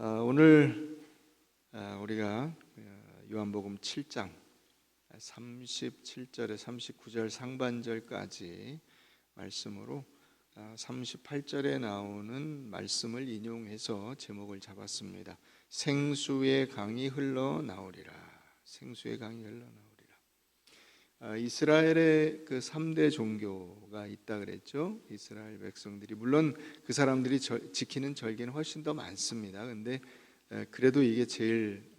오늘 우리가 요한복음 7장 37절에 39절 상반절까지 말씀으로 38절에 나오는 말씀을 인용해서 제목을 잡았습니다. 생수의 강이 흘러나오리라. 생수의 강이 흘러나오리라. 이스라엘의 그 3대 종교가 있다 그랬죠. 이스라엘 백성들이, 물론 그 사람들이 지키는 절기는 훨씬 더 많습니다. 근데 그래도 이게 제일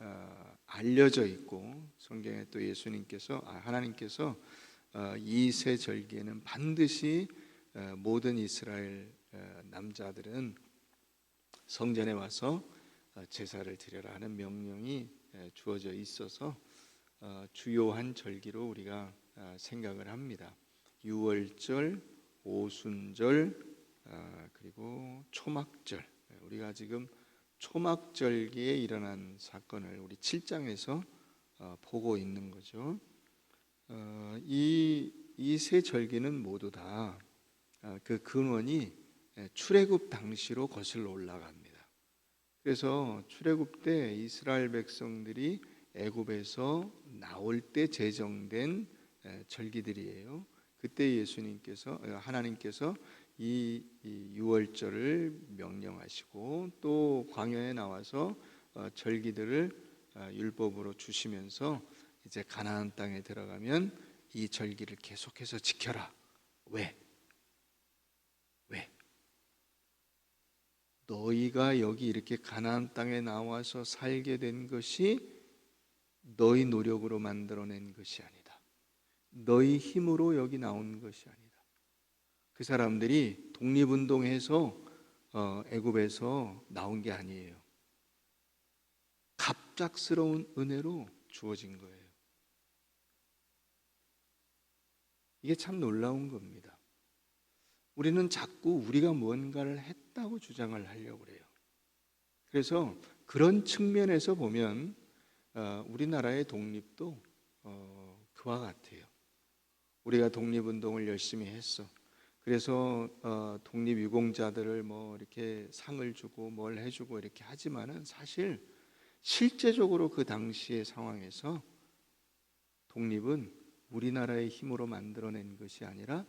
알려져 있고, 성경에 또 하나님께서 이 세 절기에는 반드시 모든 이스라엘 남자들은 성전에 와서 제사를 드려라 하는 명령이 주어져 있어서 주요한 절기로 우리가 생각을 합니다. 유월절, 오순절, 그리고 초막절. 우리가 지금 초막절기에 일어난 사건을 우리 7장에서 보고 있는 거죠. 이 세 절기는 모두 다 그 근원이 출애굽 당시로 거슬러 올라갑니다. 그래서 출애굽 때 이스라엘 백성들이 애굽에서 나올 때 제정된 절기들이에요. 그때 하나님께서 이 유월절을 명령하시고 또 광야에 나와서 절기들을 율법으로 주시면서 이제 가나안 땅에 들어가면 이 절기를 계속해서 지켜라. 왜? 너희가 여기 이렇게 가나안 땅에 나와서 살게 된 것이 너희 노력으로 만들어낸 것이 아니다. 너희 힘으로 여기 나온 것이 아니다. 그 사람들이 독립운동해서 애굽에서 나온 게 아니에요. 갑작스러운 은혜로 주어진 거예요. 이게 참 놀라운 겁니다. 우리는 자꾸 우리가 무언가를 했다고 주장을 하려고 그래요. 그래서 그런 측면에서 보면 우리나라의 독립도 그와 같아요. 우리가 독립운동을 열심히 했어. 그래서 독립유공자들을 뭐 이렇게 상을 주고 뭘 해주고 이렇게 하지만은 사실 실제적으로 그 당시의 상황에서 독립은 우리나라의 힘으로 만들어낸 것이 아니라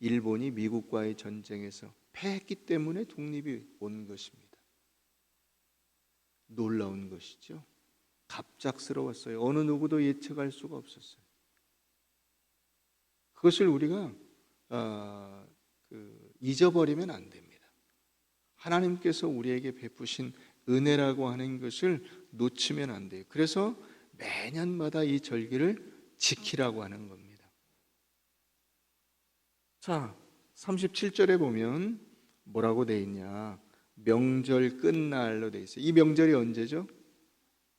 일본이 미국과의 전쟁에서 패했기 때문에 독립이 온 것입니다. 놀라운 것이죠. 갑작스러웠어요. 어느 누구도 예측할 수가 없었어요. 그것을 우리가 잊어버리면 안 됩니다. 하나님께서 우리에게 베푸신 은혜라고 하는 것을 놓치면 안 돼요. 그래서 매년마다 이 절기를 지키라고 하는 겁니다. 자, 37절에 보면 뭐라고 돼 있냐? 명절 끝날로 돼 있어요. 이 명절이 언제죠?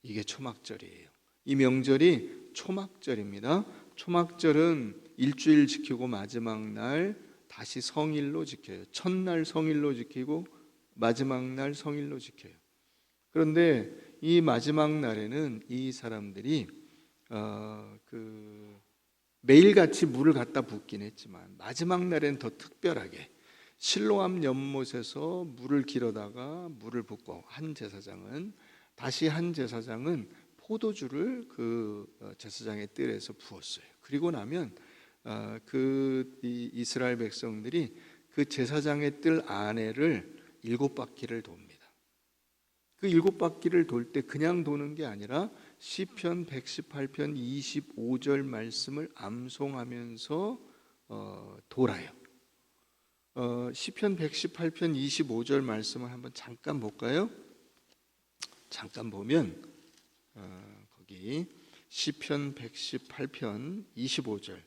이게 초막절이에요. 이 명절이 초막절입니다. 초막절은 일주일 지키고 마지막 날 다시 성일로 지켜요. 첫날 성일로 지키고 마지막 날 성일로 지켜요. 그런데 이 마지막 날에는 이 사람들이 매일같이 물을 갖다 붓긴 했지만 마지막 날에는 더 특별하게 실로암 연못에서 물을 길어다가 물을 붓고 한 제사장은 포도주를 그 제사장의 뜰에서 부었어요. 그리고 나면 이스라엘 백성들이 그 제사장의 뜰 안에를 7바퀴를 돕니다. 그 7바퀴를 돌 때 그냥 도는 게 아니라 시편 118편 25절 말씀을 암송하면서 돌아요. 시편 118편 25절 말씀을 한번 잠깐 볼까요? 잠깐 보면 거기 시편 118편 25절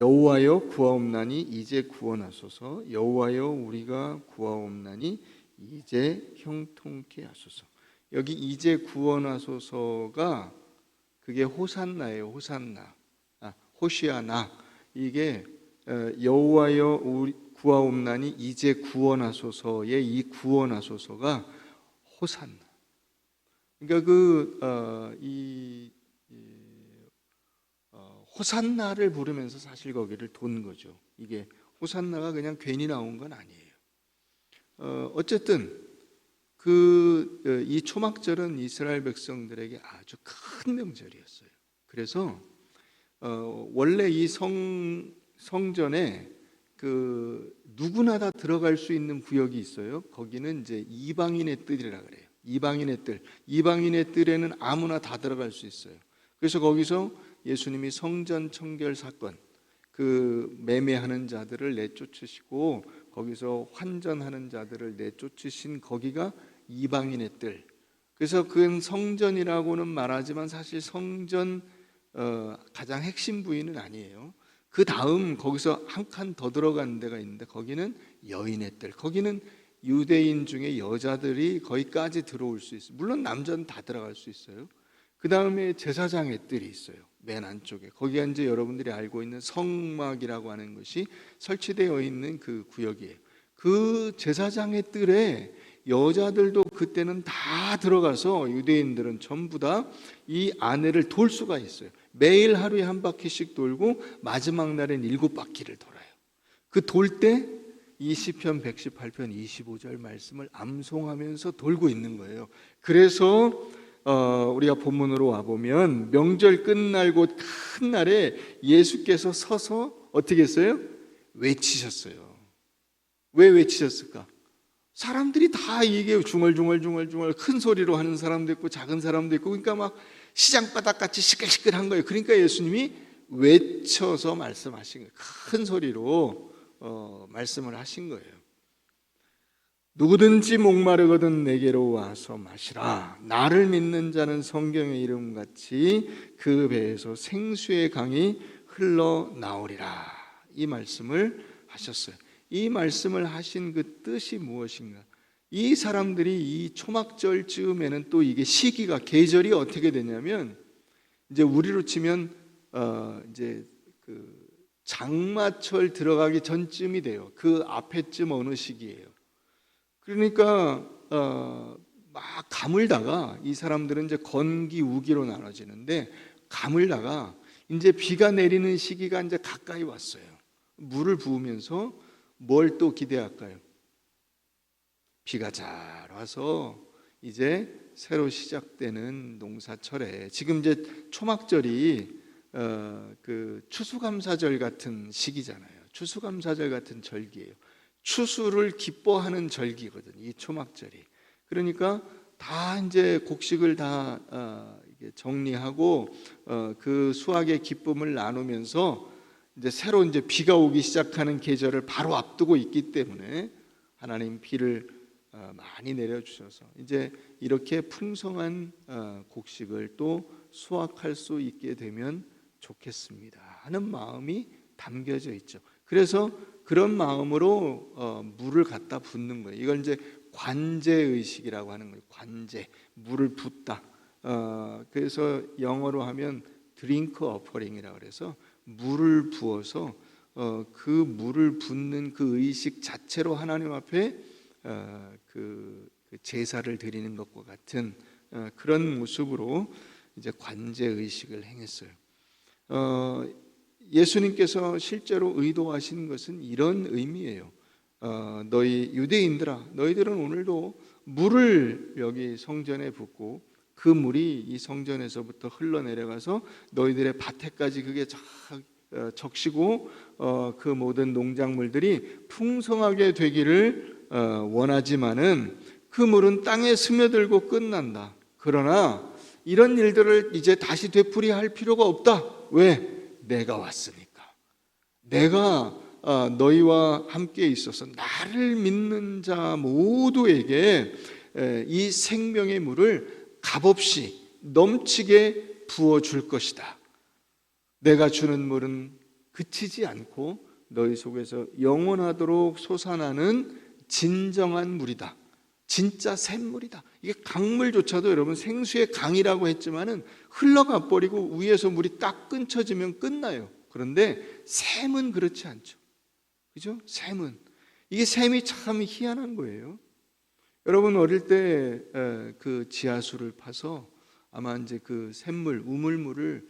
여호와여 구하옵나니 이제 구원하소서. 여호와여 우리가 구하옵나니 이제 형통케 하소서. 여기 이제 구원하소서가 그게 호산나예요. 호시아나. 이게 여호와여 구하옵나니 이제 구원하소서의 이 구원하소서가 호산나. 그러니까 호산나를 부르면서 사실 거기를 돈 거죠. 이게 호산나가 그냥 괜히 나온 건 아니에요. 어쨌든 이 초막절은 이스라엘 백성들에게 아주 큰 명절이었어요. 그래서 원래 이 성전에 누구나 다 들어갈 수 있는 구역이 있어요. 거기는 이제 이방인의 뜰이라 그래요. 이방인의 뜰. 이방인의 뜰에는 아무나 다 들어갈 수 있어요. 그래서 거기서 예수님이 성전 청결 사건, 매매하는 자들을 내쫓으시고 거기서 환전하는 자들을 내쫓으신 거기가 이방인의 뜰. 그래서 그건 성전이라고는 말하지만 사실 성전 가장 핵심 부위는 아니에요. 그 다음 거기서 한 칸 더 들어가는 데가 있는데 거기는 여인의 뜰. 거기는 유대인 중에 여자들이 거기까지 들어올 수 있어요. 물론 남자는 다 들어갈 수 있어요. 그 다음에 제사장의 뜰이 있어요. 맨 안쪽에. 거기가 이제 여러분들이 알고 있는 성막이라고 하는 것이 설치되어 있는 그 구역이에요. 그 제사장의 뜰에 여자들도 그때는 다 들어가서 유대인들은 전부 다 이 안에를 돌 수가 있어요. 매일 하루에 한 바퀴씩 돌고 마지막 날엔 7바퀴를 돌아요. 그 돌 때 이 시편 118편 25절 말씀을 암송하면서 돌고 있는 거예요. 그래서 우리가 본문으로 와보면 명절 끝날 곧 큰 날에 예수께서 서서 어떻게 했어요? 외치셨어요. 왜 외치셨을까? 사람들이 다 이게 중얼중얼 큰 소리로 하는 사람도 있고 작은 사람도 있고, 그러니까 막 시장바닥같이 시끌시끌한 거예요. 그러니까 예수님이 외쳐서 말씀하신 거예요. 큰 소리로 말씀을 하신 거예요. 누구든지 목마르거든 내게로 와서 마시라. 나를 믿는 자는 성경의 이름같이 그 배에서 생수의 강이 흘러나오리라. 이 말씀을 하셨어요. 이 말씀을 하신 그 뜻이 무엇인가? 이 사람들이 이 초막절 즈음에는 또 이게 시기가, 계절이 어떻게 되냐면 이제 우리로 치면 이제 장마철 들어가기 전쯤이 돼요. 그 앞에쯤 어느 시기예요. 그러니까 막 가물다가 이 사람들은 이제 건기, 우기로 나눠지는데 가물다가 이제 비가 내리는 시기가 이제 가까이 왔어요. 물을 부으면서 뭘 또 기대할까요? 비가 잘 와서 이제 새로 시작되는 농사철에, 지금 이제 초막절이 추수감사절 같은 시기잖아요. 추수감사절 같은 절기예요. 추수를 기뻐하는 절기거든요, 이 초막절이. 그러니까 다 이제 곡식을 다 정리하고 그 수확의 기쁨을 나누면서 이제 새로 이제 비가 오기 시작하는 계절을 바로 앞두고 있기 때문에 하나님 비를 많이 내려주셔서 이제 이렇게 풍성한 곡식을 또 수확할 수 있게 되면 좋겠습니다 하는 마음이 담겨져 있죠. 그래서 그런 마음으로 물을 갖다 붓는 거예요. 이걸 이제 관제의식이라고 하는 거예요. 관제, 물을 붓다. 그래서 영어로 하면 드링크 어퍼링이라고 그래서 물을 부어서 그 물을 붓는 그 의식 자체로 하나님 앞에 그 제사를 드리는 것과 같은 그런 모습으로 이제 관제 의식을 행했어요. 예수님께서 실제로 의도하신 것은 이런 의미예요. 너희 유대인들아, 너희들은 오늘도 물을 여기 성전에 붓고 그 물이 이 성전에서부터 흘러내려가서 너희들의 밭에까지 그게 적시고 그 모든 농작물들이 풍성하게 되기를 원하지만은 그 물은 땅에 스며들고 끝난다. 그러나 이런 일들을 이제 다시 되풀이할 필요가 없다. 왜? 내가 왔으니까. 내가 너희와 함께 있어서 나를 믿는 자 모두에게 이 생명의 물을 값없이 넘치게 부어줄 것이다. 내가 주는 물은 그치지 않고 너희 속에서 영원하도록 솟아나는 진정한 물이다. 진짜 샘물이다. 이게 강물조차도 여러분 생수의 강이라고 했지만은 흘러가 버리고 위에서 물이 딱 끊쳐지면 끝나요. 그런데 샘은 그렇지 않죠. 그죠? 샘은. 이게 샘이 참 희한한 거예요. 여러분 어릴 때 그 지하수를 파서 아마 이제 그 샘물, 우물물을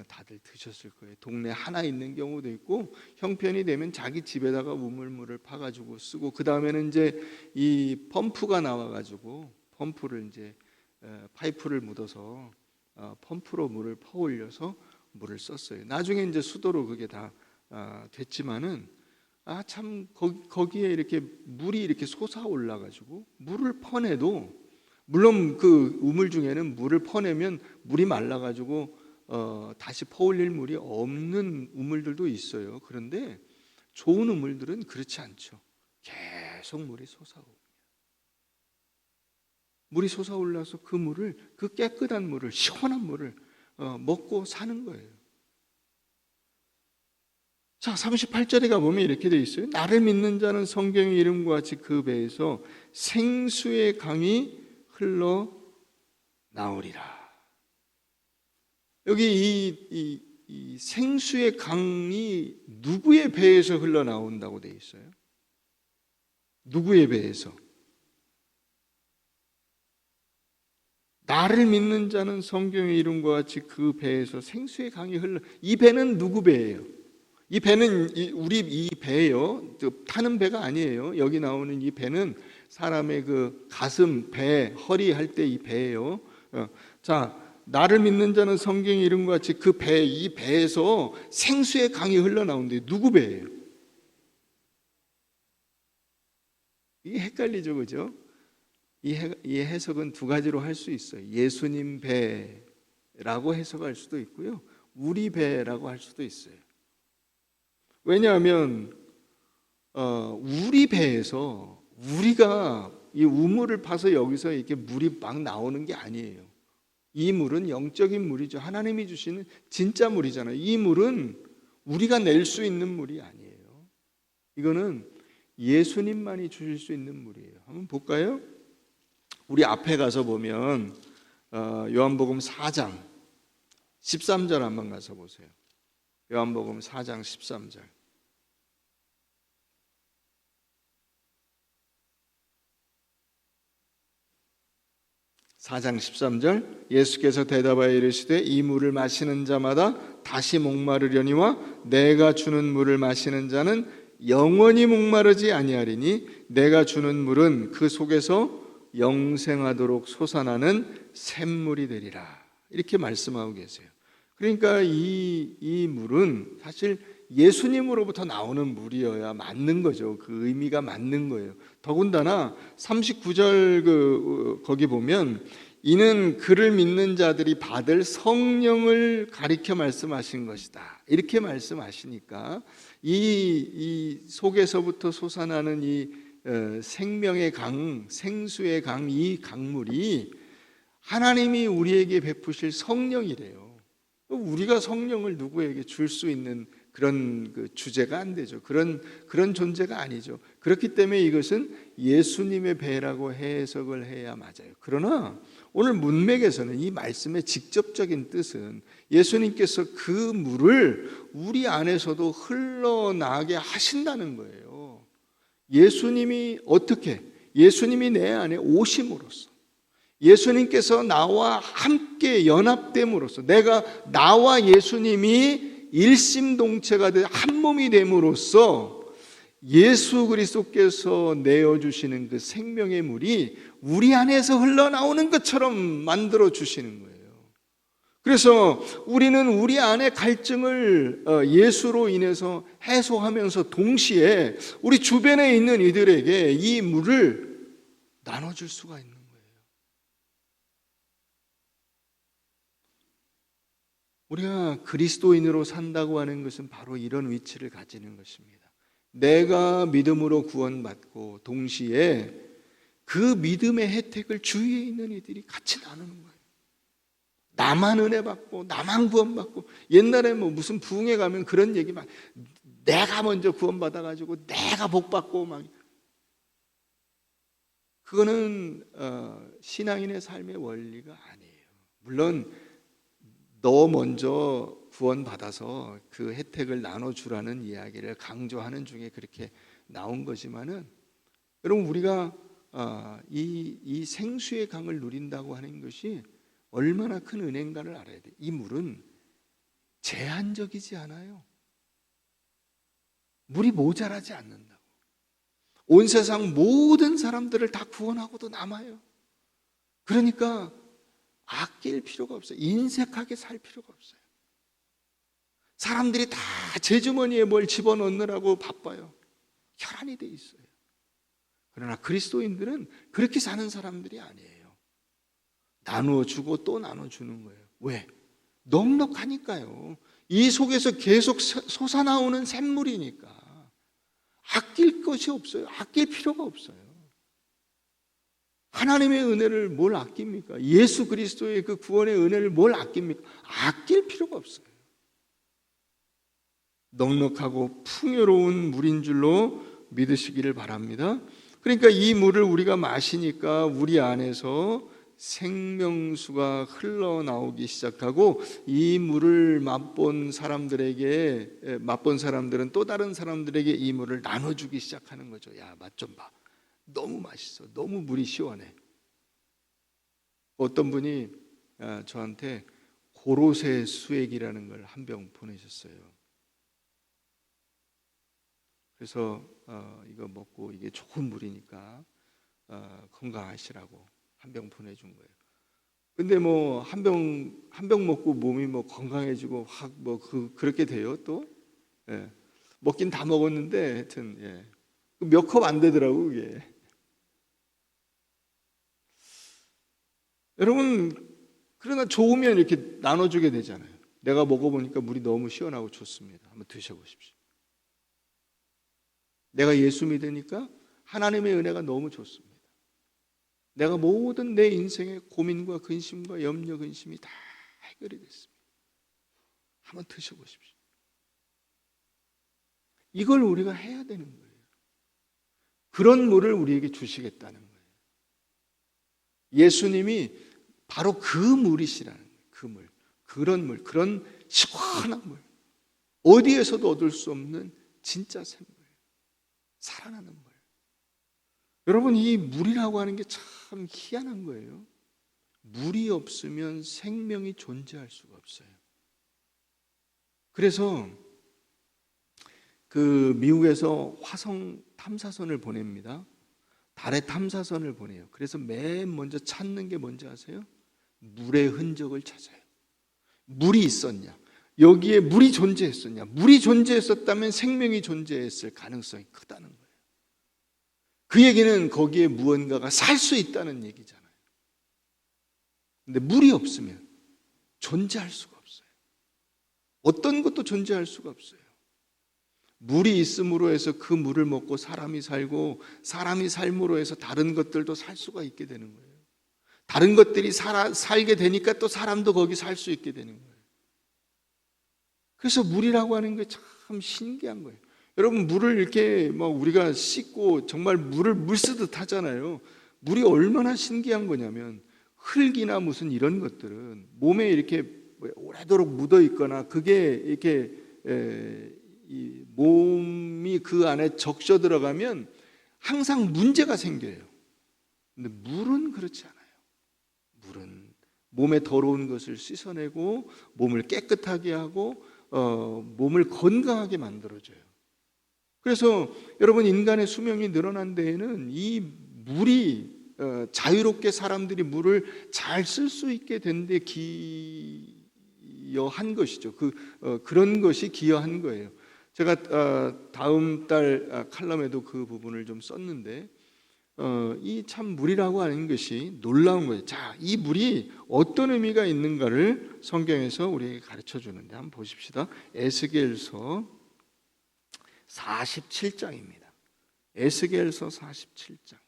다들 드셨을 거예요. 동네 하나 있는 경우도 있고 형편이 되면 자기 집에다가 우물물을 파가지고 쓰고, 그 다음에는 이제 이 펌프가 나와가지고 펌프를 이제 파이프를 묻어서 펌프로 물을 퍼올려서 물을 썼어요. 나중에 이제 수도로 그게 다 됐지만은 참 거기에 이렇게 물이 이렇게 솟아 올라가지고 물을 퍼내도, 물론 그 우물 중에는 물을 퍼내면 물이 말라가지고 다시 퍼올릴 물이 없는 우물들도 있어요. 그런데 좋은 우물들은 그렇지 않죠. 계속 물이 솟아오고, 물이 솟아올라서 그 물을, 그 깨끗한 물을, 시원한 물을 먹고 사는 거예요. 자, 38절에 가보면 이렇게 되어 있어요. 나를 믿는 자는 성경의 이름과 같이 그 배에서 생수의 강이 흘러나오리라. 여기 이 생수의 강이 누구의 배에서 흘러나온다고 되어 있어요? 누구의 배에서? 나를 믿는 자는 성경의 이름과 같이 그 배에서 생수의 강이 흘러. 이 배는 누구 배예요? 이 배는 우리 이 배예요. 타는 배가 아니에요. 여기 나오는 이 배는 사람의 그 가슴, 배, 허리 할 때 이 배예요. 자, 나를 믿는 자는 성경의 이름과 같이 그 배, 이 배에서 생수의 강이 흘러나오는데 누구 배예요? 이게 헷갈리죠, 그죠? 이 해석은 두 가지로 할 수 있어요. 예수님 배라고 해석할 수도 있고요, 우리 배라고 할 수도 있어요. 왜냐하면 우리 배에서 우리가 이 우물을 파서 여기서 이렇게 물이 막 나오는 게 아니에요. 이 물은 영적인 물이죠. 하나님이 주시는 진짜 물이잖아요. 이 물은 우리가 낼 수 있는 물이 아니에요. 이거는 예수님만이 주실 수 있는 물이에요. 한번 볼까요? 우리 앞에 가서 보면 요한복음 4장 13절 한번 가서 보세요. 요한복음 4장 13절. (4장 13절) 예수께서 대답하여 이르시되 이 물을 마시는 자마다 다시 목마르려니와 내가 주는 물을 마시는 자는 영원히 목마르지 아니하리니 내가 주는 물은 그 속에서 영생하도록 솟아나는 샘물이 되리라. 이렇게 말씀하고 계세요. 그러니까 이 물은 사실 예수님으로부터 나오는 물이어야 맞는 거죠. 그 의미가 맞는 거예요. 더군다나 39절 거기 보면 이는 그를 믿는 자들이 받을 성령을 가리켜 말씀하신 것이다. 이렇게 말씀하시니까 이 속에서부터 솟아나는 이 생명의 강, 생수의 강, 이 강물이 하나님이 우리에게 베푸실 성령이래요. 우리가 성령을 누구에게 줄 수 있는 그런 그 주제가 안 되죠. 그런 존재가 아니죠. 그렇기 때문에 이것은 예수님의 배라고 해석을 해야 맞아요. 그러나 오늘 문맥에서는 이 말씀의 직접적인 뜻은 예수님께서 그 물을 우리 안에서도 흘러나게 하신다는 거예요. 예수님이 어떻게? 예수님이 내 안에 오심으로써, 예수님께서 나와 함께 연합됨으로써, 나와 예수님이 일심동체가 돼 한 몸이 됨으로써 예수 그리스도께서 내어주시는 그 생명의 물이 우리 안에서 흘러나오는 것처럼 만들어 주시는 거예요. 그래서 우리는 우리 안의 갈증을 예수로 인해서 해소하면서 동시에 우리 주변에 있는 이들에게 이 물을 나눠줄 수가 있는 거예요. 우리가 그리스도인으로 산다고 하는 것은 바로 이런 위치를 가지는 것입니다. 내가 믿음으로 구원받고 동시에 그 믿음의 혜택을 주위에 있는 이들이 같이 나누는 거예요. 나만 은혜 받고 나만 구원받고, 옛날에 무슨 부흥회 가면 그런 얘기 막, 내가 먼저 구원받아가지고 내가 복 받고 막, 그거는 신앙인의 삶의 원리가 아니에요. 물론 너 먼저 구원받아서 그 혜택을 나눠주라는 이야기를 강조하는 중에 그렇게 나온 거지만은, 여러분 우리가 이 생수의 강을 누린다고 하는 것이 얼마나 큰 은혜인가를 알아야 돼요. 이 물은 제한적이지 않아요. 물이 모자라지 않는다고. 온 세상 모든 사람들을 다 구원하고도 남아요. 그러니까 아낄 필요가 없어요. 인색하게 살 필요가 없어요. 사람들이 다 제 주머니에 뭘 집어넣느라고 바빠요. 혈안이 돼 있어요. 그러나 그리스도인들은 그렇게 사는 사람들이 아니에요. 나누어 주고 또 나눠 주는 거예요. 왜? 넉넉하니까요. 이 속에서 계속 솟아나오는 샘물이니까 아낄 것이 없어요. 아낄 필요가 없어요. 하나님의 은혜를 뭘 아낍니까? 예수 그리스도의 그 구원의 은혜를 뭘 아낍니까? 아낄 필요가 없어요. 넉넉하고 풍요로운 물인 줄로 믿으시기를 바랍니다. 그러니까 이 물을 우리가 마시니까 우리 안에서 생명수가 흘러나오기 시작하고, 이 물을 맛본 사람들은 또 다른 사람들에게 이 물을 나눠주기 시작하는 거죠. 야, 맛 좀 봐. 너무 맛있어. 너무 물이 시원해. 어떤 분이 저한테 고로쇠 수액이라는 걸 한 병 보내셨어요. 그래서 이거 먹고 이게 좋은 물이니까 건강하시라고 한 병 보내준 거예요. 근데 뭐 한 병 먹고 몸이 뭐 건강해지고 확 뭐 그렇게 돼요 또? 예. 먹긴 다 먹었는데 하여튼 예. 몇 컵 안 되더라고 그게. 여러분, 그러나 좋으면 이렇게 나눠주게 되잖아요. 내가 먹어보니까 물이 너무 시원하고 좋습니다. 한번 드셔보십시오. 내가 예수 믿으니까 하나님의 은혜가 너무 좋습니다. 내가 모든 내 인생의 고민과 근심과 염려 근심이 다 해결이 됐습니다. 한번 드셔보십시오. 이걸 우리가 해야 되는 거예요. 그런 물을 우리에게 주시겠다는 거예요. 예수님이 바로 그 물이시라는 거예요. 그 물, 그런 물, 그런 시원한 물, 어디에서도 얻을 수 없는 진짜 샘물, 살아나는 물. 여러분, 이 물이라고 하는 게 참 희한한 거예요. 물이 없으면 생명이 존재할 수가 없어요. 그래서 그 미국에서 화성 탐사선을 보냅니다. 달에 탐사선을 보내요. 그래서 맨 먼저 찾는 게 뭔지 아세요? 물의 흔적을 찾아요. 물이 있었냐? 여기에 물이 존재했었냐? 물이 존재했었다면 생명이 존재했을 가능성이 크다는 거예요. 그 얘기는 거기에 무언가가 살 수 있다는 얘기잖아요. 근데 물이 없으면 존재할 수가 없어요. 어떤 것도 존재할 수가 없어요. 물이 있음으로 해서 그 물을 먹고 사람이 살고, 사람이 삶으로 해서 다른 것들도 살 수가 있게 되는 거예요. 다른 것들이 살게 되니까 또 사람도 거기 살 수 있게 되는 거예요. 그래서 물이라고 하는 게 참 신기한 거예요. 여러분, 물을 이렇게 막 우리가 씻고 정말 물을 물 쓰듯 하잖아요. 물이 얼마나 신기한 거냐면, 흙이나 무슨 이런 것들은 몸에 이렇게 오래도록 묻어 있거나 그게 이렇게 이 몸이 그 안에 적셔 들어가면 항상 문제가 생겨요. 근데 물은 그렇지 않아요. 물은 몸에 더러운 것을 씻어내고 몸을 깨끗하게 하고 몸을 건강하게 만들어줘요. 그래서 여러분, 인간의 수명이 늘어난 데에는 이 물이 자유롭게 사람들이 물을 잘 쓸 수 있게 된 데 기여한 것이죠. 그런 것이 기여한 거예요. 제가 다음 달 칼럼에도 그 부분을 좀 썼는데, 이 참 물이라고 하는 것이 놀라운 거예요. 자, 이 물이 어떤 의미가 있는가를 성경에서 우리에게 가르쳐 주는데 한번 보십시다. 에스겔서 47장입니다. 에스겔서 47장.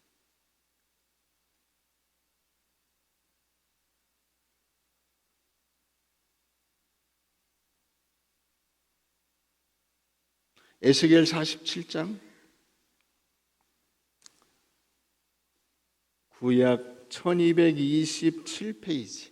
에스겔 47장 구약 1227페이지.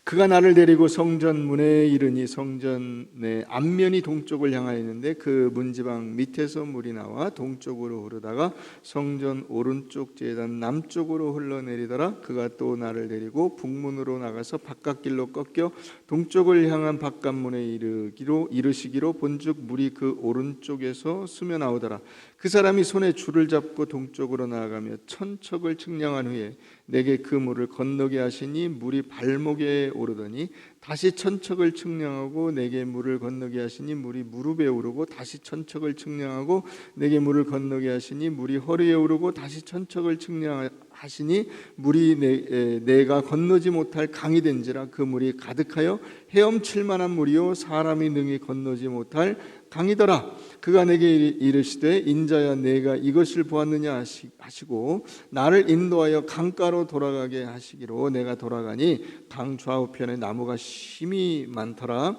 그가 나를 데리고 성전 문에 이르니 성전의 앞면이 동쪽을 향하여 있는데 그 문지방 밑에서 물이 나와 동쪽으로 흐르다가 성전 오른쪽 제단 남쪽으로 흘러내리더라. 그가 또 나를 데리고 북문으로 나가서 바깥길로 꺾여 동쪽을 향한 바깥문에 이르시기로 본즉 물이 그 오른쪽에서 스며 나오더라. 그 사람이 손에 줄을 잡고 동쪽으로 나아가며 천척을 측량한 후에 내게 그 물을 건너게 하시니 물이 발목에 오르더니 다시 천척을 측량하고 내게 물을 건너게 하시니 물이 무릎에 오르고 다시 천척을 측량하고 내게 물을 건너게 하시니 물이 허리에 오르고 다시 천척을 측량하시니 물이 내가 건너지 못할 강이 된지라. 그 물이 가득하여 헤엄칠 만한 물이요 사람이 능히 건너지 못할 강이더라. 그가 내게 이르시되 인자야 내가 이것을 보았느냐 하시고 나를 인도하여 강가로 돌아가게 하시기로 내가 돌아가니 강 좌우편에 나무가 심이 많더라.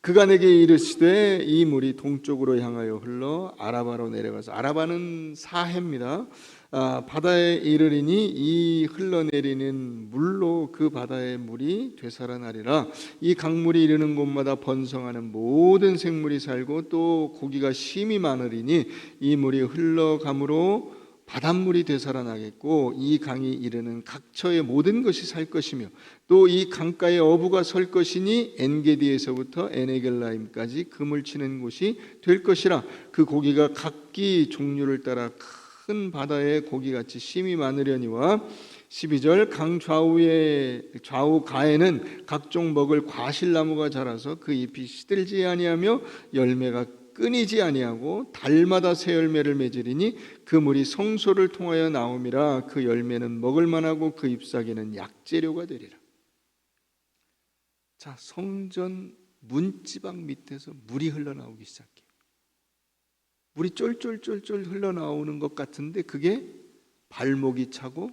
그가 내게 이르시되 이 물이 동쪽으로 향하여 흘러 아라바로 내려가서, 아라바는 사해입니다. 바다에 이르리니 이 흘러내리는 물로 그 바다의 물이 되살아나리라. 이 강물이 이르는 곳마다 번성하는 모든 생물이 살고 또 고기가 심이 많으리니 이 물이 흘러가므로 바닷물이 되살아나겠고 이 강이 이르는 각처의 모든 것이 살 것이며 또 이 강가에 어부가 설 것이니 엔게디에서부터 에네겔라임까지 금을 치는 곳이 될 것이라. 그 고기가 각기 종류를 따라 큰 바다의 고기같이 심이 많으려니와 12절 강 좌우 가에는 각종 먹을 과실나무가 자라서 그 잎이 시들지 아니하며 열매가 끊이지 아니하고 달마다 새 열매를 맺으리니 그 물이 성소를 통하여 나옴이라. 그 열매는 먹을 만하고 그 잎사귀는 약재료가 되리라. 자, 성전 문지방 밑에서 물이 흘러나오기 시작해요. 물이 쫄쫄쫄쫄 흘러나오는 것 같은데 그게 발목이 차고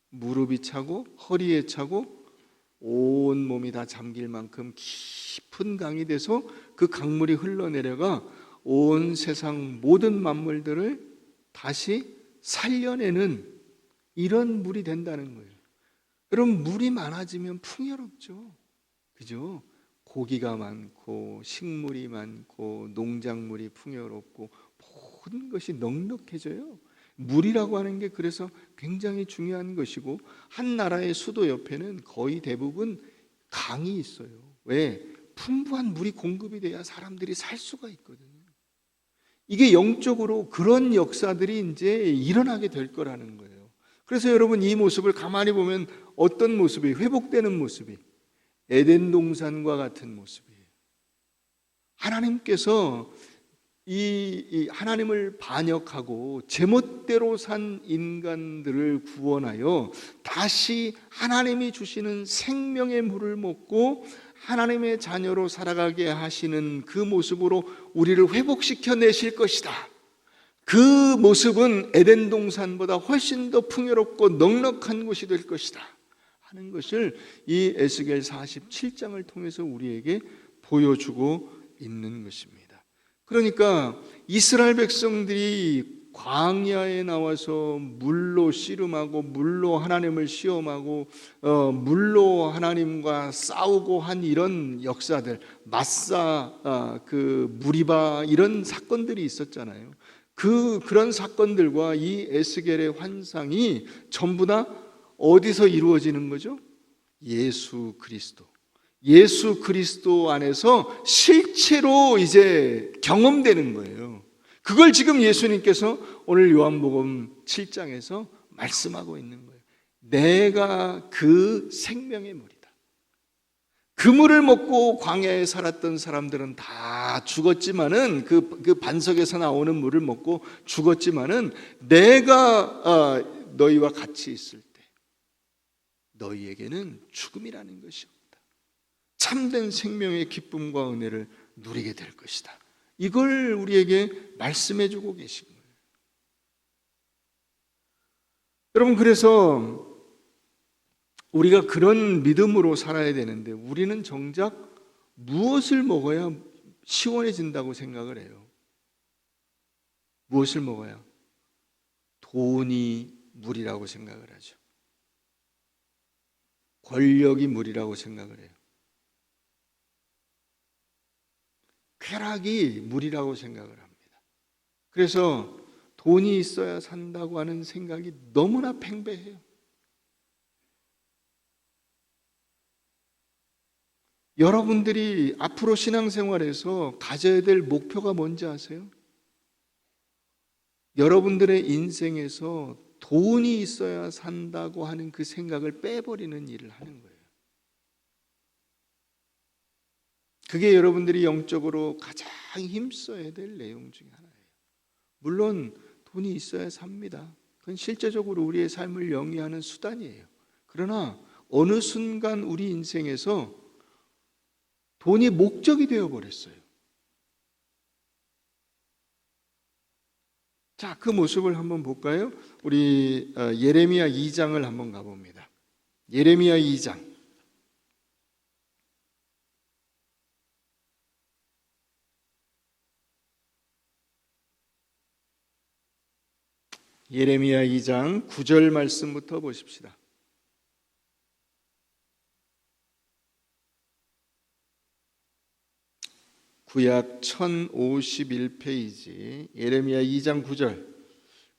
무릎이 차고 허리에 차고 온 몸이 다 잠길 만큼 깊은 강이 돼서 그 강물이 흘러내려가 온 세상 모든 만물들을 다시 살려내는 이런 물이 된다는 거예요. 여러분, 물이 많아지면 풍요롭죠. 그죠? 고기가 많고 식물이 많고 농작물이 풍요롭고 모든 것이 넉넉해져요. 물이라고 하는 게 그래서 굉장히 중요한 것이고, 한 나라의 수도 옆에는 거의 대부분 강이 있어요. 왜? 풍부한 물이 공급이 돼야 사람들이 살 수가 있거든요. 이게 영적으로 그런 역사들이 이제 일어나게 될 거라는 거예요. 그래서 여러분, 이 모습을 가만히 보면 어떤 모습이 회복되는 모습이 에덴 동산과 같은 모습이에요. 하나님께서 이 하나님을 반역하고 제멋대로 산 인간들을 구원하여 다시 하나님이 주시는 생명의 물을 먹고 하나님의 자녀로 살아가게 하시는 그 모습으로 우리를 회복시켜 내실 것이다. 그 모습은 에덴 동산보다 훨씬 더 풍요롭고 넉넉한 곳이 될 것이다 하는 것을 이 에스겔 47장을 통해서 우리에게 보여주고 있는 것입니다. 그러니까 이스라엘 백성들이 광야에 나와서 물로 씨름하고 물로 하나님을 시험하고 물로 하나님과 싸우고 한 이런 역사들, 마사, 무리바 이런 사건들이 있었잖아요. 그런 사건들과 이 에스겔의 환상이 전부 다 어디서 이루어지는 거죠? 예수 그리스도 안에서 실체로 이제 경험되는 거예요. 그걸 지금 예수님께서 오늘 요한복음 7장에서 말씀하고 있는 거예요. 내가 그 생명의 물이다. 그 물을 먹고 광야에 살았던 사람들은 다 죽었지만은 그 반석에서 나오는 물을 먹고 죽었지만은 내가 너희와 같이 있을 때 너희에게는 죽음이라는 것이 없다. 참된 생명의 기쁨과 은혜를 누리게 될 것이다. 이걸 우리에게 말씀해 주고 계신 거예요. 여러분, 그래서 우리가 그런 믿음으로 살아야 되는데 우리는 정작 무엇을 먹어야 시원해진다고 생각을 해요? 무엇을 먹어야? 돈이 물이라고 생각을 하죠. 권력이 물이라고 생각을 해요. 쾌락이 물이라고 생각을 합니다. 그래서 돈이 있어야 산다고 하는 생각이 너무나 팽배해요. 여러분들이 앞으로 신앙생활에서 가져야 될 목표가 뭔지 아세요? 여러분들의 인생에서 돈이 있어야 산다고 하는 그 생각을 빼버리는 일을 하는 거예요. 그게 여러분들이 영적으로 가장 힘써야 될 내용 중에 하나예요. 물론 돈이 있어야 삽니다. 그건 실제적으로 우리의 삶을 영위하는 수단이에요. 그러나 어느 순간 우리 인생에서 돈이 목적이 되어버렸어요. 자, 그 모습을 한번 볼까요? 우리 예레미야 2장을 한번 가봅니다. 예레미야 2장. 예레미야 2장 9절 말씀부터 보십시다. 구약 1051페이지 예레미야 2장 9절.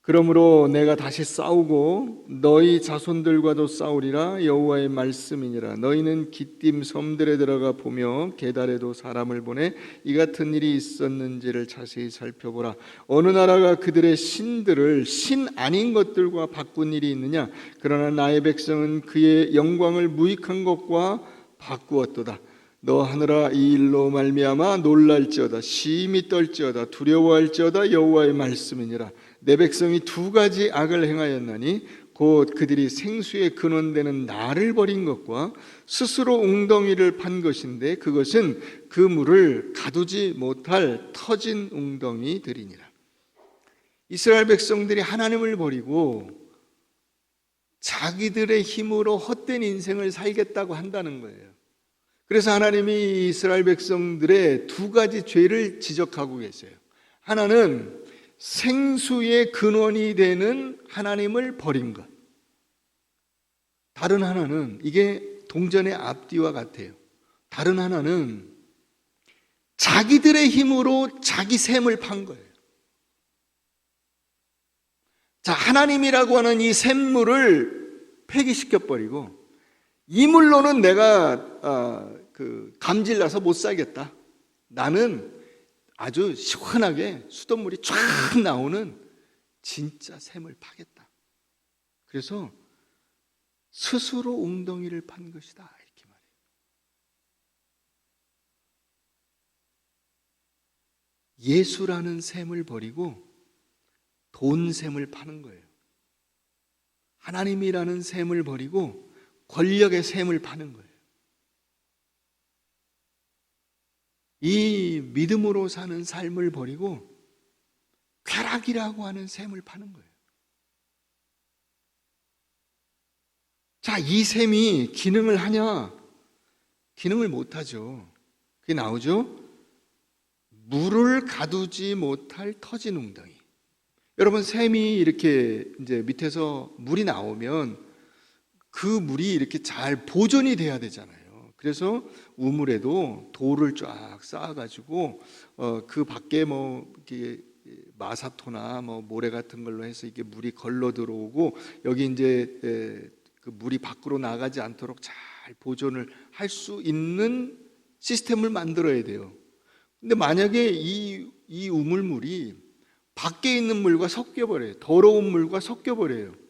그러므로 내가 다시 싸우고 너희 자손들과도 싸우리라. 여호와의 말씀이니라. 너희는 기띔 섬들에 들어가 보며 게달에도 사람을 보내 이 같은 일이 있었는지를 자세히 살펴보라. 어느 나라가 그들의 신들을 신 아닌 것들과 바꾼 일이 있느냐? 그러나 나의 백성은 그의 영광을 무익한 것과 바꾸었도다. 너 하늘아, 이 일로 말미암아 놀랄지어다. 심히 떨지어다. 두려워할지어다. 여호와의 말씀이니라. 내 백성이 두 가지 악을 행하였나니 곧 그들이 생수의 근원되는 나를 버린 것과 스스로 웅덩이를 판 것인데 그것은 그 물을 가두지 못할 터진 웅덩이들이니라. 이스라엘 백성들이 하나님을 버리고 자기들의 힘으로 헛된 인생을 살겠다고 한다는 거예요. 그래서 하나님이 이스라엘 백성들의 두 가지 죄를 지적하고 계세요. 하나는 생수의 근원이 되는 하나님을 버린 것. 다른 하나는, 이게 동전의 앞뒤와 같아요. 다른 하나는 자기들의 힘으로 자기 샘을 판 거예요. 자, 하나님이라고 하는 이 샘물을 폐기시켜버리고 이 물로는 내가 감질나서 못 살겠다. 나는 아주 시원하게 수돗물이 쫙 나오는 진짜 샘을 파겠다. 그래서 스스로 웅덩이를 판 것이다, 이렇게 말해요. 예수라는 샘을 버리고 돈 샘을 파는 거예요. 하나님이라는 샘을 버리고 권력의 샘을 파는 거예요. 이 믿음으로 사는 삶을 버리고 쾌락이라고 하는 샘을 파는 거예요. 자, 이 샘이 기능을 하냐? 기능을 못하죠. 그게 나오죠? 물을 가두지 못할 터진 웅덩이. 여러분, 샘이 이렇게 이제 밑에서 물이 나오면 그 물이 이렇게 잘 보존이 돼야 되잖아요. 그래서 우물에도 돌을 쫙 쌓아가지고 그 밖에 뭐 이렇게 마사토나 뭐 모래 같은 걸로 해서 이게 물이 걸러 들어오고 여기 이제 그 물이 밖으로 나가지 않도록 잘 보존을 할 수 있는 시스템을 만들어야 돼요. 근데 만약에 이 우물물이 밖에 있는 물과 섞여버려요. 더러운 물과 섞여버려요.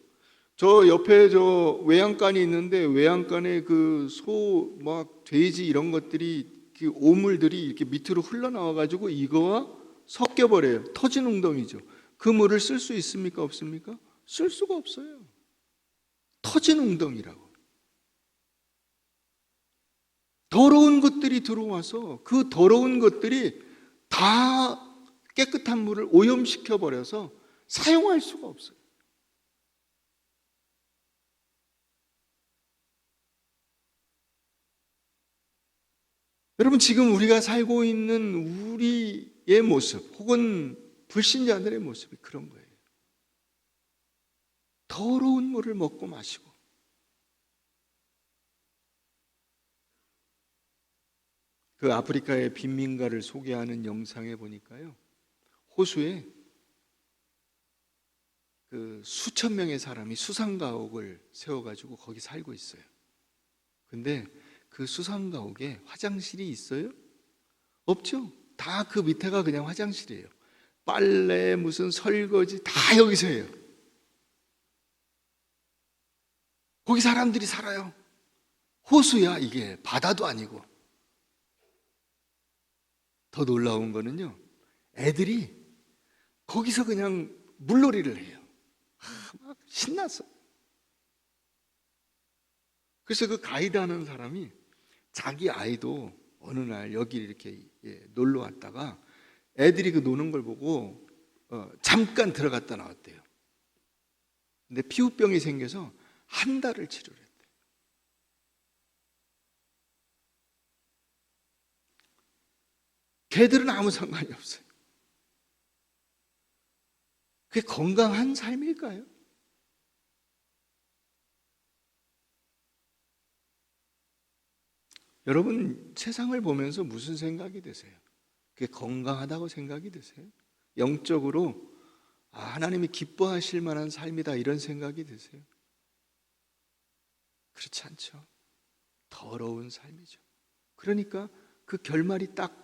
저 옆에 저 외양간이 있는데 외양간에 그 소, 막 돼지 이런 것들이 그 오물들이 이렇게 밑으로 흘러나와 가지고 이거와 섞여버려요. 터진 웅덩이죠. 그 물을 쓸 수 있습니까? 없습니까? 쓸 수가 없어요. 터진 웅덩이라고. 더러운 것들이 들어와서 그 더러운 것들이 다 깨끗한 물을 오염시켜 버려서 사용할 수가 없어요. 여러분, 지금 우리가 살고 있는 우리의 모습 혹은 불신자들의 모습이 그런 거예요. 더러운 물을 먹고 마시고 그 아프리카의 빈민가를 소개하는 영상에 보니까요, 호수에 그 수천 명의 사람이 수상가옥을 세워가지고 거기 살고 있어요. 근데 그 수상가옥에 화장실이 있어요? 없죠. 다 그 밑에가 그냥 화장실이에요. 빨래, 무슨 설거지 다 여기서 해요. 거기 사람들이 살아요. 호수야, 이게. 바다도 아니고. 더 놀라운 거는요, 애들이 거기서 그냥 물놀이를 해요. 막 신났어. 그래서 그 가이드 하는 사람이 자기 아이도 어느 날 여기 이렇게 놀러 왔다가 애들이 그 노는 걸 보고 잠깐 들어갔다 나왔대요. 근데 피부병이 생겨서 한 달을 치료를 했대요. 걔들은 아무 상관이 없어요. 그게 건강한 삶일까요? 여러분, 세상을 보면서 무슨 생각이 드세요? 그게 건강하다고 생각이 드세요? 영적으로 하나님이 기뻐하실 만한 삶이다, 이런 생각이 드세요? 그렇지 않죠. 더러운 삶이죠. 그러니까 그 결말이 딱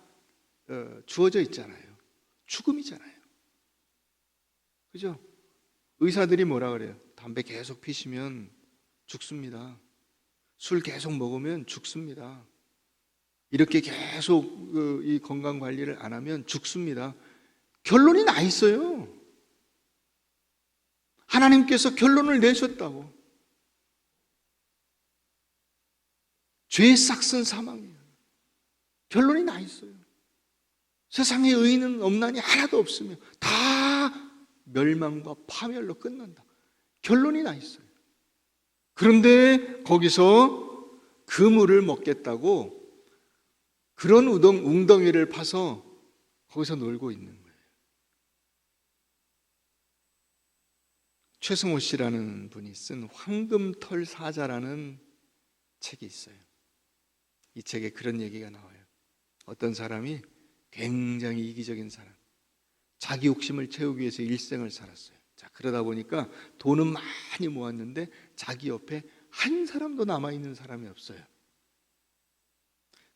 주어져 있잖아요. 죽음이잖아요. 그죠? 의사들이 뭐라 그래요? 담배 계속 피시면 죽습니다. 술 계속 먹으면 죽습니다. 이렇게 계속 이 건강 관리를 안 하면 죽습니다. 결론이 나 있어요. 하나님께서 결론을 내셨다고. 죄의 싹슨 사망이에요. 결론이 나 있어요. 세상에 의인은 없나니 하나도 없으며 다 멸망과 파멸로 끝난다. 결론이 나 있어요. 그런데 거기서 그물을 먹겠다고 그런 웅덩이를 파서 거기서 놀고 있는 거예요. 최승호 씨라는 분이 쓴 황금털 사자라는 책이 있어요. 이 책에 그런 얘기가 나와요. 어떤 사람이 굉장히 이기적인 사람, 자기 욕심을 채우기 위해서 일생을 살았어요. 자, 그러다 보니까 돈은 많이 모았는데 자기 옆에 한 사람도 남아있는 사람이 없어요.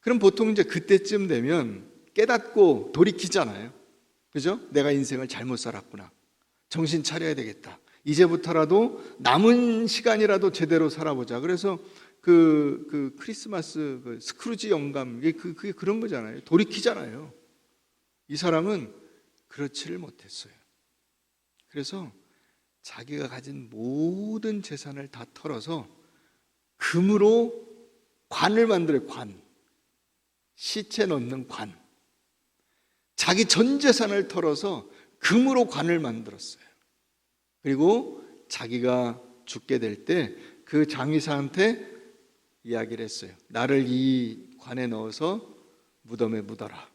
그럼 보통 이제 그때쯤 되면 깨닫고 돌이키잖아요. 그죠? 내가 인생을 잘못 살았구나. 정신 차려야 되겠다. 이제부터라도 남은 시간이라도 제대로 살아보자. 그래서 그 크리스마스 그 스크루지 영감, 그게 그런 거잖아요. 돌이키잖아요. 이 사람은 그렇지를 못했어요. 그래서 자기가 가진 모든 재산을 다 털어서 금으로 관을 만들어요. 관. 시체 넣는 관. 자기 전 재산을 털어서 금으로 관을 만들었어요. 그리고 자기가 죽게 될 때 그 장의사한테 이야기를 했어요. 나를 이 관에 넣어서 무덤에 묻어라.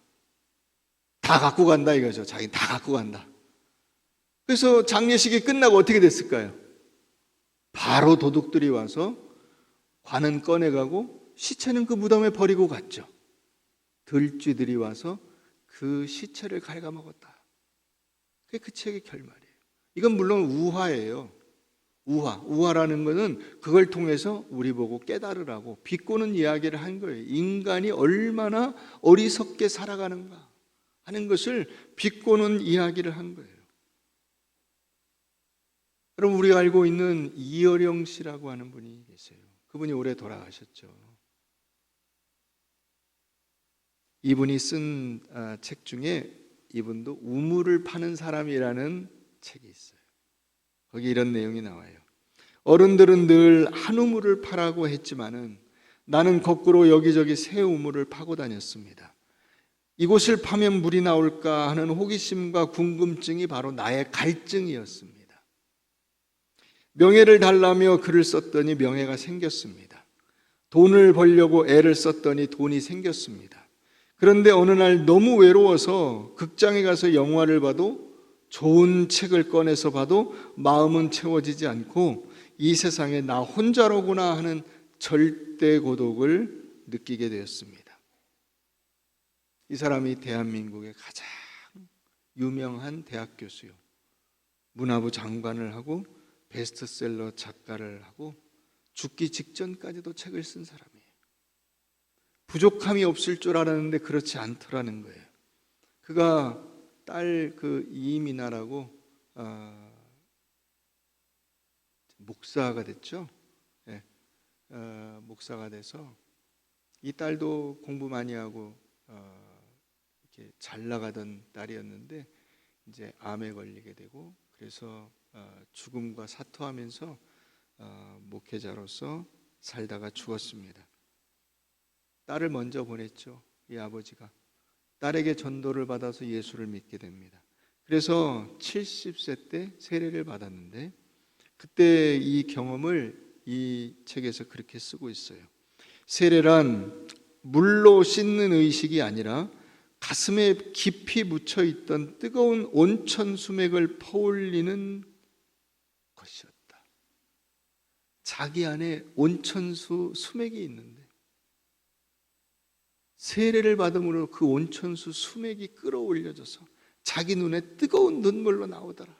다 갖고 간다 이거죠. 자기는 다 갖고 간다. 그래서 장례식이 끝나고 어떻게 됐을까요? 바로 도둑들이 와서 관은 꺼내가고 시체는 그 무덤에 버리고 갔죠. 들쥐들이 와서 그 시체를 갉아먹었다. 그게 그 책의 결말이에요. 이건 물론 우화예요. 우화라는 것은 그걸 통해서 우리 보고 깨달으라고 비꼬는 이야기를 한 거예요. 인간이 얼마나 어리석게 살아가는가 하는 것을 비꼬는 이야기를 한 거예요. 여러분, 우리가 알고 있는 이어령 씨라고 하는 분이 계세요. 그분이 올해 돌아가셨죠. 이분이 쓴 책 중에 이분도 우물을 파는 사람이라는 책이 있어요. 거기 이런 내용이 나와요. 어른들은 늘 한 우물을 파라고 했지만은 나는 거꾸로 여기저기 새 우물을 파고 다녔습니다. 이곳을 파면 물이 나올까 하는 호기심과 궁금증이 바로 나의 갈증이었습니다. 명예를 달라며 글을 썼더니 명예가 생겼습니다. 돈을 벌려고 애를 썼더니 돈이 생겼습니다. 그런데 어느 날 너무 외로워서 극장에 가서 영화를 봐도 좋은 책을 꺼내서 봐도 마음은 채워지지 않고 이 세상에 나 혼자로구나 하는 절대 고독을 느끼게 되었습니다. 이 사람이 대한민국의 가장 유명한 대학 교수요, 문화부 장관을 하고 베스트셀러 작가를 하고 죽기 직전까지도 책을 쓴 사람이에요. 부족함이 없을 줄 알았는데 그렇지 않더라는 거예요. 그가 딸 그 이미나라고 목사가 됐죠. 네. 목사가 돼서 이 딸도 공부 많이 하고 이렇게 잘 나가던 딸이었는데 이제 암에 걸리게 되고, 그래서 죽음과 사투하면서 목회자로서 살다가 죽었습니다. 딸을 먼저 보냈죠. 이 아버지가 딸에게 전도를 받아서 예수를 믿게 됩니다. 그래서 70세 때 세례를 받았는데, 그때 이 경험을 이 책에서 그렇게 쓰고 있어요. 세례란 물로 씻는 의식이 아니라 가슴에 깊이 묻혀 있던 뜨거운 온천 수맥을 퍼올리는 것이었다. 자기 안에 온천수 수맥이 있는데 세례를 받음으로 그 온천수 수맥이 끌어올려져서 자기 눈에 뜨거운 눈물로 나오더라.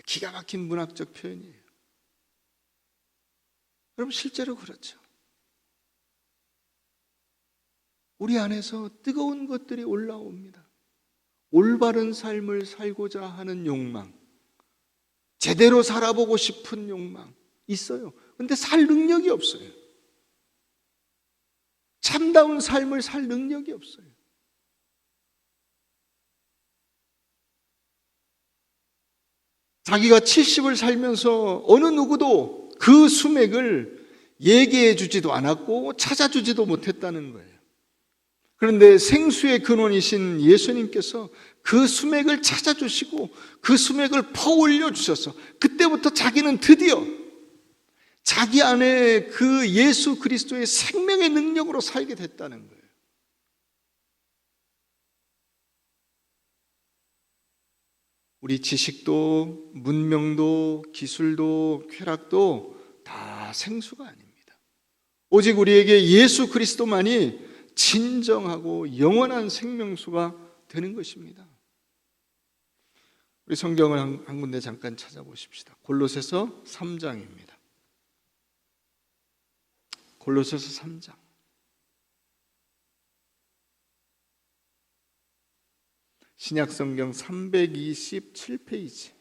기가 막힌 문학적 표현이에요. 여러분, 실제로 그렇죠. 우리 안에서 뜨거운 것들이 올라옵니다. 올바른 삶을 살고자 하는 욕망, 제대로 살아보고 싶은 욕망 있어요. 근데 살 능력이 없어요. 참다운 삶을 살 능력이 없어요. 자기가 70을 살면서 어느 누구도 그 수맥을 얘기해 주지도 않았고 찾아주지도 못했다는 거예요. 그런데 생수의 근원이신 예수님께서 그 수맥을 찾아주시고 그 수맥을 퍼올려 주셔서 그때부터 자기는 드디어 자기 안에 그 예수 그리스도의 생명의 능력으로 살게 됐다는 거예요. 우리 지식도 문명도 기술도 쾌락도 다 생수가 아닙니다. 오직 우리에게 예수 그리스도만이 진정하고 영원한 생명수가 되는 것입니다. 우리 성경을 한 군데 잠깐 찾아보십시다. 골로새서 3장입니다. 골로새서 3장. 신약성경 327페이지.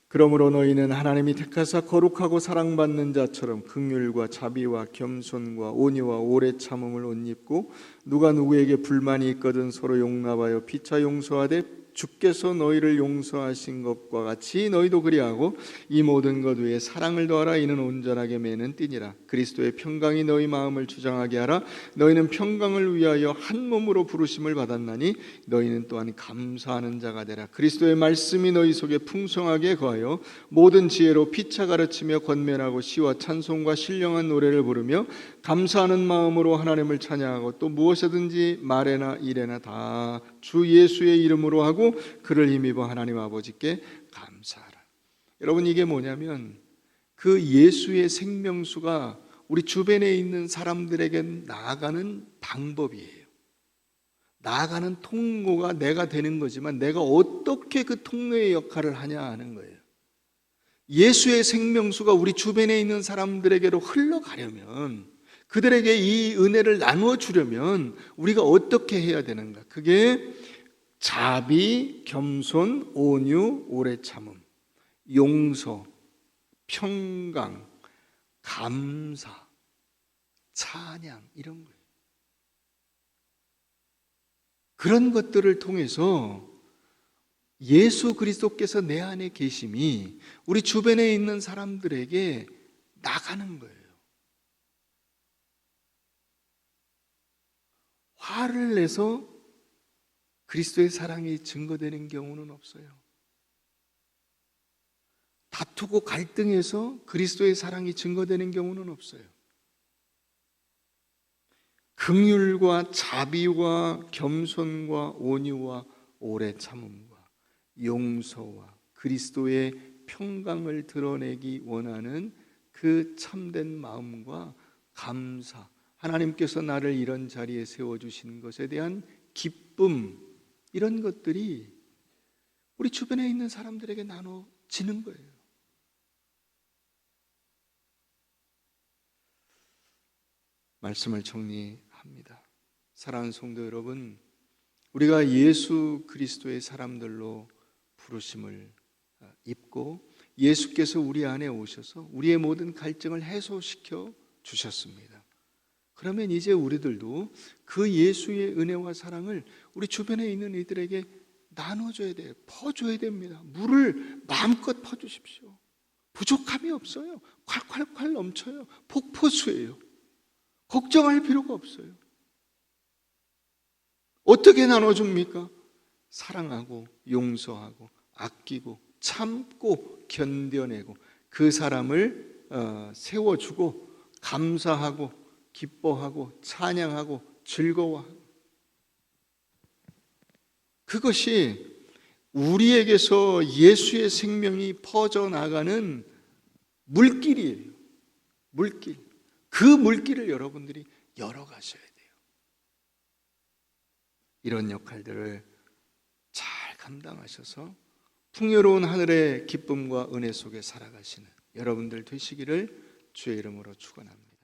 그러므로 너희는 하나님이 택하사 거룩하고 사랑받는 자처럼 긍휼과 자비와 겸손과 온유와 오래 참음을 옷 입고, 누가 누구에게 불만이 있거든 서로 용납하여 피차 용서하되 주께서 너희를 용서하신 것과 같이 너희도 그리하고 이 모든 것 위에 사랑을 더하라. 이는 온전하게 매는 띠니라. 그리스도의 평강이 너희 마음을 주장하게 하라. 너희는 평강을 위하여 한 몸으로 부르심을 받았나니 너희는 또한 감사하는 자가 되라. 그리스도의 말씀이 너희 속에 풍성하게 거하여 모든 지혜로 피차 가르치며 권면하고 시와 찬송과 신령한 노래를 부르며 감사하는 마음으로 하나님을 찬양하고, 또 무엇이든지 말에나 일에나 다 주 예수의 이름으로 하고 그를 힘입어 하나님 아버지께 감사하라. 여러분, 이게 뭐냐면 그 예수의 생명수가 우리 주변에 있는 사람들에게 나아가는 방법이에요. 나아가는 통로가 내가 되는 거지만 내가 어떻게 그 통로의 역할을 하냐 하는 거예요. 예수의 생명수가 우리 주변에 있는 사람들에게로 흘러가려면, 그들에게 이 은혜를 나누어 주려면 우리가 어떻게 해야 되는가? 그게 자비, 겸손, 온유, 오래 참음, 용서, 평강, 감사, 찬양, 이런 거예요. 그런 것들을 통해서 예수 그리스도께서 내 안에 계심이 우리 주변에 있는 사람들에게 나가는 거예요. 화를 내서 그리스도의 사랑이 증거되는 경우는 없어요. 다투고 갈등해서 그리스도의 사랑이 증거되는 경우는 없어요. 긍휼과 자비와 겸손과 온유와 오래 참음과 용서와 그리스도의 평강을 드러내기 원하는 그 참된 마음과 감사하는 하나님께서 나를 이런 자리에 세워주신 것에 대한 기쁨, 이런 것들이 우리 주변에 있는 사람들에게 나눠지는 거예요. 말씀을 정리합니다. 사랑하는 성도 여러분, 우리가 예수 그리스도의 사람들로 부르심을 입고 예수께서 우리 안에 오셔서 우리의 모든 갈증을 해소시켜 주셨습니다. 그러면 이제 우리들도 그 예수의 은혜와 사랑을 우리 주변에 있는 이들에게 나눠줘야 돼요. 퍼줘야 됩니다. 물을 마음껏 퍼주십시오. 부족함이 없어요. 콸콸콸 넘쳐요. 폭포수예요. 걱정할 필요가 없어요. 어떻게 나눠줍니까? 사랑하고 용서하고 아끼고 참고 견뎌내고 그 사람을 세워주고 감사하고 기뻐하고 찬양하고 즐거워하고, 그것이 우리에게서 예수의 생명이 퍼져나가는 물길이에요. 물길. 그 물길을 여러분들이 열어가셔야 돼요. 이런 역할들을 잘 감당하셔서 풍요로운 하늘의 기쁨과 은혜 속에 살아가시는 여러분들 되시기를 주의 이름으로 축원합니다.